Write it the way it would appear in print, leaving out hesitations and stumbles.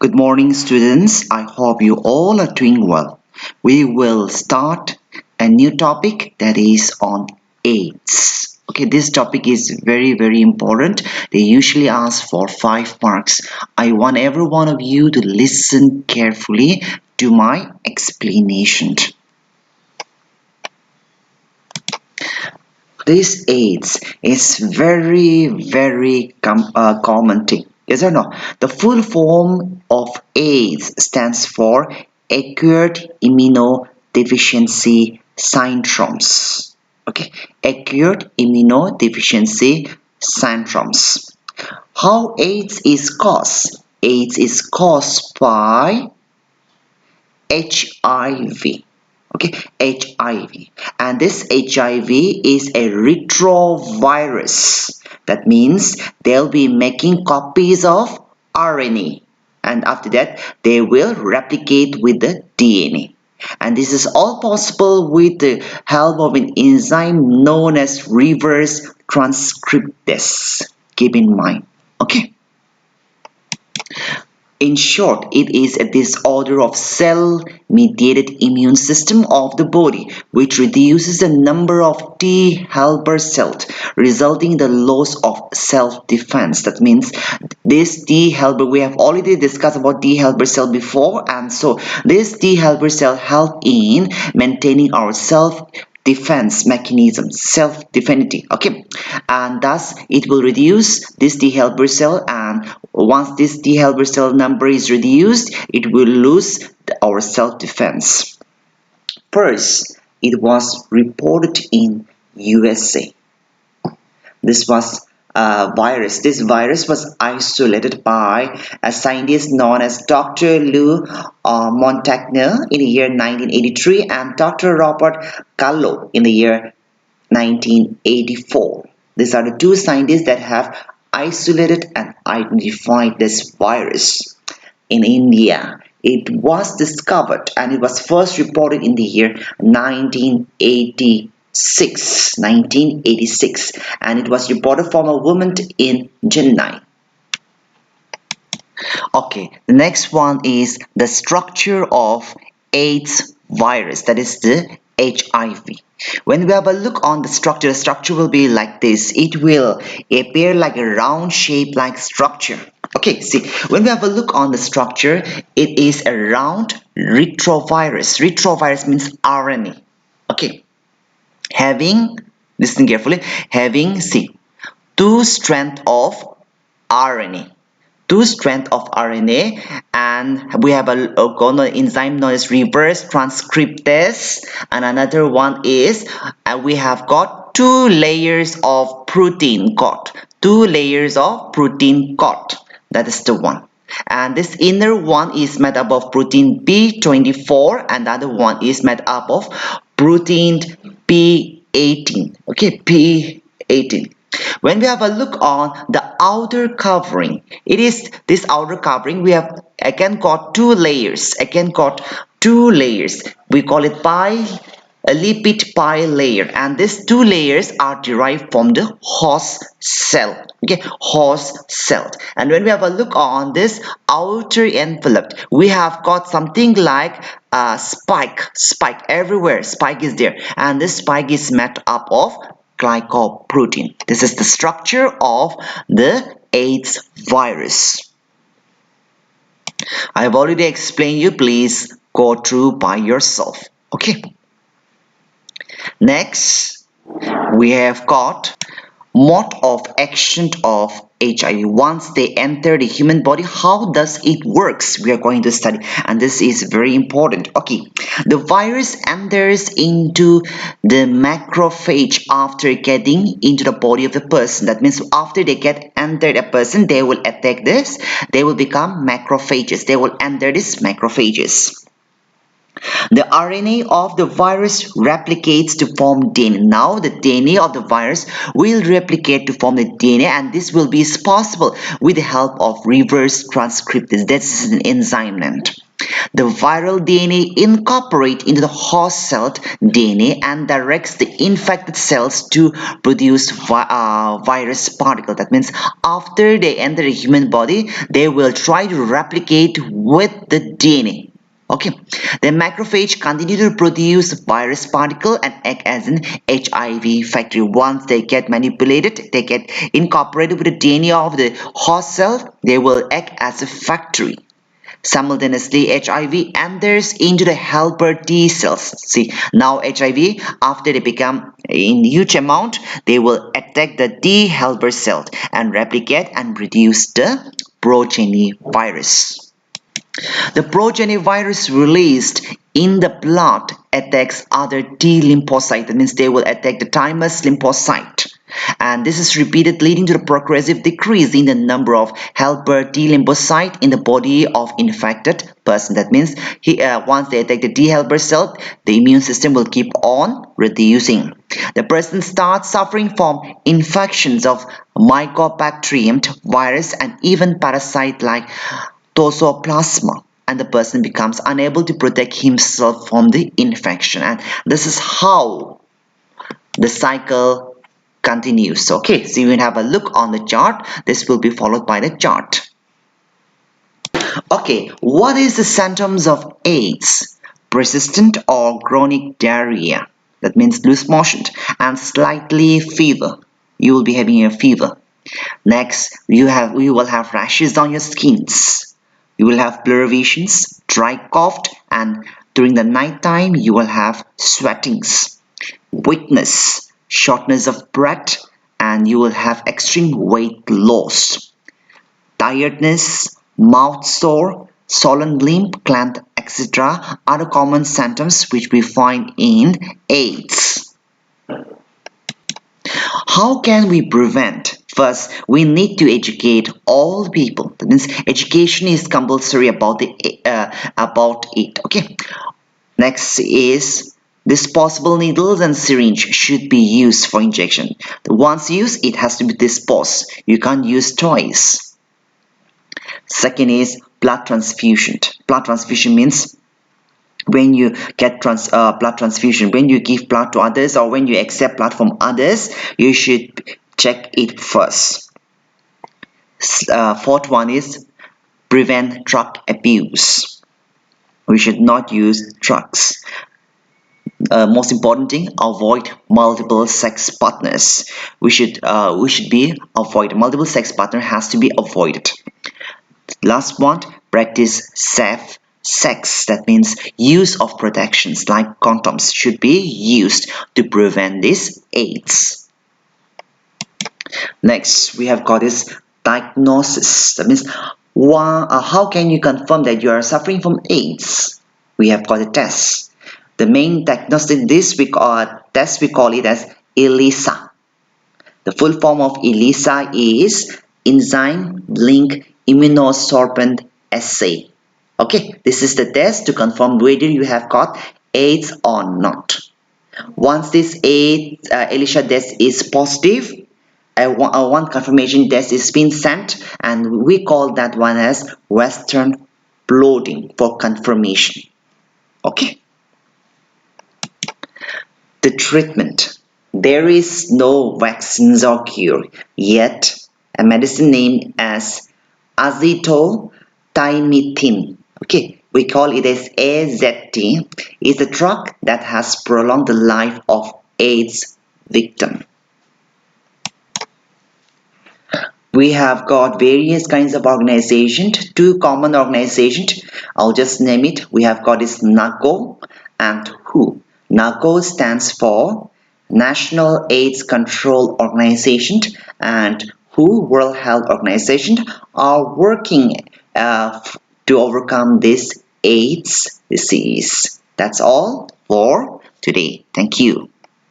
Good morning, students. I hope you all are doing well. We will start a new topic that is on AIDS. Okay, this topic is very important. They usually ask for 5 marks. I want every one of you to listen carefully to my explanation. This AIDS is very common thing. Yes or no? The full form of AIDS stands for acute immunodeficiency syndromes. Okay, acute immunodeficiency syndromes. How AIDS is caused? AIDS is caused by HIV. Okay, HIV, and this HIV is a retrovirus. That means they'll be making copies of RNA, and after that they will replicate with the DNA, and this is all possible with the help of an enzyme known as reverse transcriptase. Keep in mind. Okay. In short, it is a disorder of cell-mediated immune system of the body which reduces the number of T helper cells, resulting in the loss of self-defense. That means this T helper, we have already discussed about T helper cell before, and so this T helper cell help in maintaining our self-defense mechanism, self-defense. Okay, and thus it will reduce this T helper cell, and once this T helper cell number is reduced, it will lose our self-defense. First, it was reported in USA. This was a virus. This virus was isolated by a scientist known as Dr. Lou Montagnier in the year 1983 and Dr. Robert Gallo in the year 1984. These are the two scientists that have isolated and identified this virus. In India, it was discovered and it was first reported in the year 1986, and it was reported from a woman in Chennai. Okay, the next one is the structure of AIDS virus, that is the HIV. When we have a look on the structure will be like this. It will appear like a round shape like structure. Okay, see, when we have a look on the structure, it is a round retrovirus. Retrovirus means RNA. Okay, listen carefully, see, two strand of RNA. And we have an enzyme known as reverse transcriptase, and another one is we have got two layers of protein got. That is the one. And this inner one is made up of protein P24 and the other one is made up of protein P18. Okay, P18. When we have a look on the outer covering, it is this outer covering we have again got two layers. We call it lipid bilayer, and these two layers are derived from the host cell. Okay, host cell. And when we have a look on this outer envelope, we have got something like a spike everywhere. Spike is there, and this spike is made up of glycoprotein. This is the structure of the AIDS virus. I have already explained you. Please go through by yourself. Okay. Next, we have got mode of action of HIV. Once they enter the human body, how does it works? We are going to study, and this is very important. Okay, the virus enters into the macrophage after getting into the body of the person. That means after they get entered a person, they will attack this. They will become macrophages. They will enter these macrophages. The RNA of the virus replicates to form DNA. Now the DNA of the virus will replicate to form the DNA, and this will be possible with the help of reverse transcriptase. That's an enzyme named. The viral DNA incorporates into the host cell DNA and directs the infected cells to produce virus particle. That means after they enter a human body, they will try to replicate with the DNA. Okay, the macrophage continue to produce virus particle and act as an HIV factory. Once they get manipulated, they get incorporated with the DNA of the host cell, they will act as a factory. Simultaneously, HIV enters into the helper T cells. See, now HIV, after they become in huge amount, they will attack the T helper cell and replicate and produce the progeny virus. The progeny virus released in the blood attacks other T lymphocytes. That means they will attack the thymus lymphocyte. And this is repeated, leading to the progressive decrease in the number of helper T lymphocyte in the body of infected person. That means once they attack the T helper cell, the immune system will keep on reducing. The person starts suffering from infections of mycobacterium virus and even parasite like toxoplasma, and the person becomes unable to protect himself from the infection. And this is how the cycle continues. Okay, so you can have a look on the chart. This will be followed by the chart. Okay, what is the symptoms of AIDS? Persistent or chronic diarrhea, that means loose motion, and slightly fever. You will be having a fever. Next, you will have rashes on your skins. You will have blurry visions, dry cough, and during the night time you will have sweatings, weakness, shortness of breath, and you will have extreme weight loss, tiredness, mouth sore, swollen limb, clamp, etc. are the common symptoms which we find in AIDS. How can we prevent? First, we need to educate all people. That means education is compulsory about it. Okay. Next is disposable needles and syringe should be used for injection. Once used, it has to be disposed. You can't use toys. Second is blood transfusion. Blood transfusion means when you get blood transfusion, when you give blood to others or when you accept blood from others, you should check it first. Fourth one is prevent drug abuse. We should not use drugs. Most important thing, avoid multiple sex partners. We should be avoid multiple sex partner has to be avoided. Last one, practice safe sex. That means use of protections like condoms should be used to prevent this AIDS. Next, we have got this diagnosis. That means how can you confirm that you are suffering from AIDS? We have got a test. The main diagnostic test we call it as ELISA. The full form of ELISA is enzyme link immunosorbent assay. Okay, this is the test to confirm whether you have got AIDS or not. Once this AIDS ELISA test is positive, one confirmation test is being sent, and we call that one as Western blotting for confirmation. Okay. The treatment. There is no vaccines or cure, yet a medicine named as azithromycin, okay, we call it as AZT, is a drug that has prolonged the life of AIDS victim. We have got various kinds of organizations, two common organizations. I'll just name it. We have got this NACO and WHO. NACO stands for National AIDS Control Organization, and WHO, World Health Organization, are working to overcome this AIDS disease. That's all for today. Thank you.